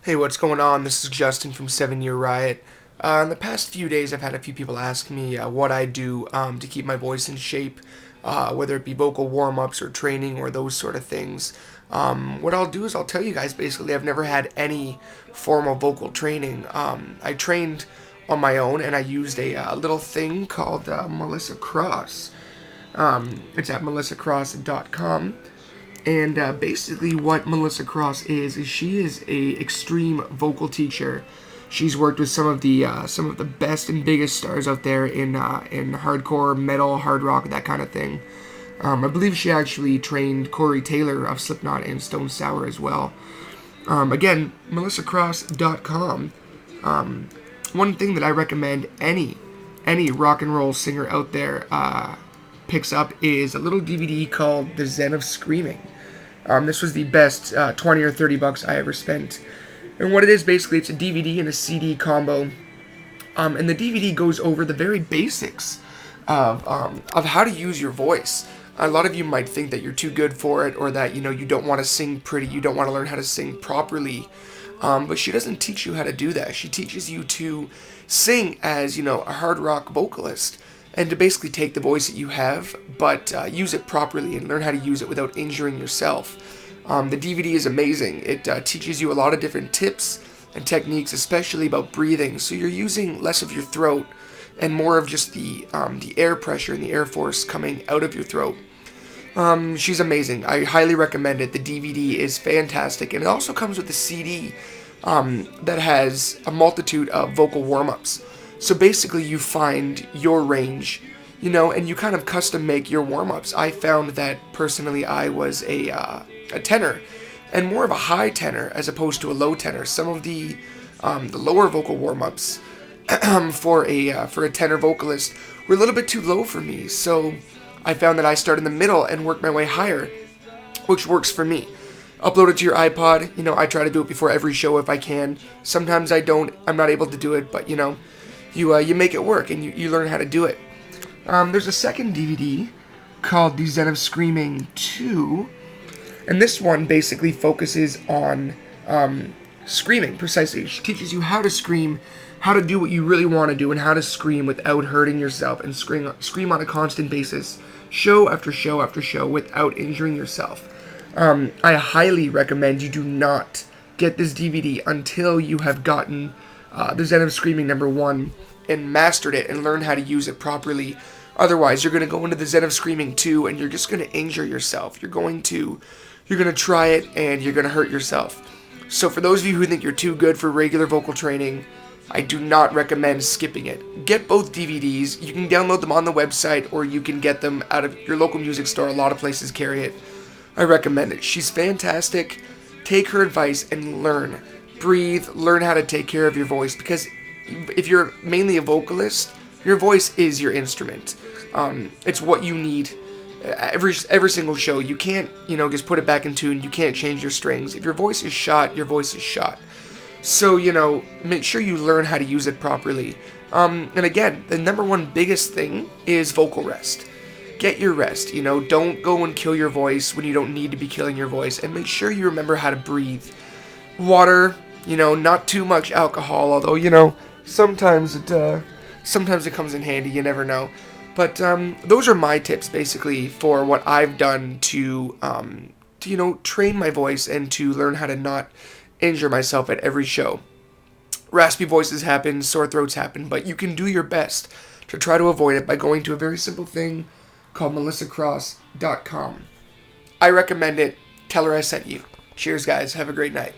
Hey, what's going on? This is Justin from 7 Year Riot. In the past few days, I've had a few people ask me what I do to keep my voice in shape, whether it be vocal warm ups or training or those sort of things. What I'll do is I'll tell you guys basically, I've never had any formal vocal training. I trained on my own and I used a little thing called Melissa Cross. It's at melissacross.com. And basically, what Melissa Cross is she is a extreme vocal teacher. She's worked with some of the best and biggest stars out there in hardcore metal, hard rock, that kind of thing. I believe she actually trained Corey Taylor of Slipknot and Stone Sour as well. Again, melissacross.com. One thing that I recommend any rock and roll singer out there picks up is a little DVD called The Zen of Screaming. This was the best 20 or 30 bucks I ever spent. And what it is basically, it's a DVD and a CD combo. And the DVD goes over the very basics of how to use your voice. A lot of you might think that you're too good for it, or that you don't want to sing pretty, you don't want to learn how to sing properly. But she doesn't teach you how to do that. She teaches you to sing as a hard rock vocalist, and to basically take the voice that you have, but use it properly and learn how to use it without injuring yourself. The DVD is amazing. It teaches you a lot of different tips and techniques, especially about breathing. So you're using less of your throat and more of just the air pressure and the air force coming out of your throat. She's amazing. I highly recommend it. The DVD is fantastic, and it also comes with a CD that has a multitude of vocal warm-ups. So basically, you find your range, and you kind of custom make your warm-ups. I found that personally, I was a tenor, and more of a high tenor as opposed to a low tenor. Some of the lower vocal warm-ups for a tenor vocalist were a little bit too low for me. So I found that I start in the middle and work my way higher, which works for me. Upload it to your iPod. I try to do it before every show if I can. Sometimes I don't. I'm not able to do it, but you make it work and you learn how to do it. There's a second DVD called The Zen of Screaming 2, and this one basically focuses on screaming precisely. She teaches you how to scream, how to do what you really want to do, and how to scream without hurting yourself, and scream on a constant basis, show after show after show, without injuring yourself. I highly recommend you do not get this DVD until you have gotten The Zen of Screaming #1 and mastered it and learned how to use it properly. Otherwise, you're going to go into The Zen of Screaming 2 and you're just going to injure yourself. You're going to try it and you're going to hurt yourself. So for those of you who think you're too good for regular vocal training, I do not recommend skipping it. Get both DVDs. You can download them on the website, or you can get them out of your local music store. A lot of places carry it. I recommend it. She's fantastic. Take her advice and learn. Breathe. Learn how to take care of your voice, because if you're mainly a vocalist, your voice is your instrument. It's what you need every single show. You can't just put it back in tune. You can't change your strings. If your voice is shot, your voice is shot. So make sure you learn how to use it properly. And again, the #1 biggest thing is vocal rest. Get your rest. Don't go and kill your voice when you don't need to be killing your voice, and make sure you remember how to breathe. Water. Not too much alcohol, although sometimes it comes in handy. You never know. But those are my tips basically for what I've done to train my voice and to learn how to not injure myself at every show. Raspy voices happen, sore throats happen, but you can do your best to try to avoid it by going to a very simple thing called melissacross.com. I recommend it. Tell her I sent you. Cheers, guys. Have a great night.